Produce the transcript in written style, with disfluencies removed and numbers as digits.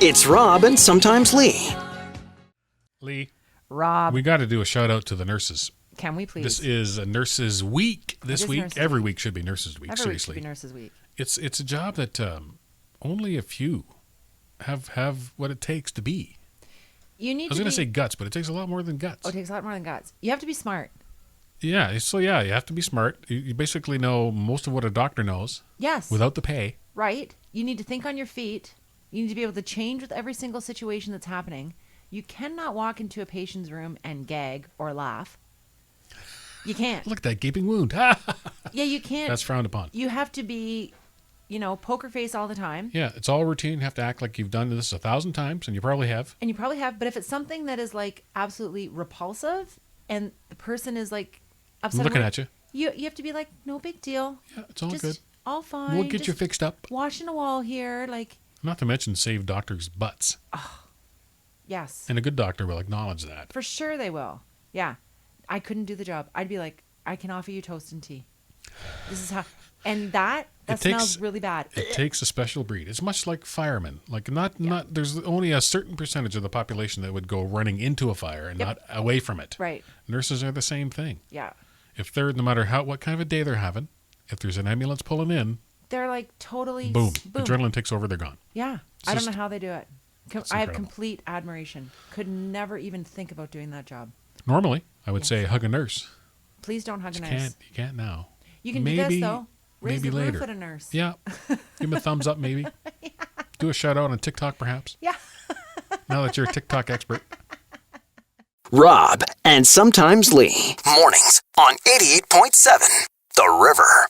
It's Rob and Sometimes Leigh. Lee, Rob, we got to do a shout out to the nurses. can we please? This is a Nurses Week this is week. Nurses Every Week. week should be Nurses Week. Every week should Seriously, be Nurses Week. it's a job that only a few have what it takes to be. You need I was to going to say be... guts, but it takes a lot more than guts. Oh, it takes a lot more than guts. You have to be smart. Yeah, you have to be smart. You basically know most of what a doctor knows Yes. without the pay. Right? You need to think on your feet. You need to be able to change with every single situation that's happening. You cannot walk into a patient's room and gag or laugh. You can't. Look at that gaping wound. Yeah, you can't. That's frowned upon. You have to be, poker face all the time. Yeah, it's all routine. You have to act like you've done this 1,000 times, and you probably have. And you probably have. But if it's something that is like absolutely repulsive and the person is like upset Looking about at you have to be like, no big deal. Yeah, it's all Just good. all fine. We'll get you Just fixed up. washing a wall here. Like, Not to mention save doctors' butts. yes. And a good doctor will acknowledge that. For sure they will. Yeah. I couldn't do the job. I'd be like, I can offer you toast and tea. This is how... And that smells really bad. It takes a special breed. It's much like firemen. Like not there's only a certain percentage of the population that would go running into a fire and not away from it. Right. Nurses are the same thing. Yeah. If they're, no matter what kind of a day they're having, if there's an ambulance pulling in, They're like totally... boom. Adrenaline takes over, they're gone. Yeah. I don't know how they do it. It's I have incredible. complete admiration. Could never even think about doing that job. Normally, I would say hug a nurse. Please don't hug a You nurse. can't now. You can do this, though. Raise maybe the later. roof at a nurse. Yeah. Give him a thumbs up, maybe. Do a shout out on TikTok, perhaps. Yeah. Now that you're a TikTok expert. Rob and Sometimes Leigh. Mornings on 88.7 The River.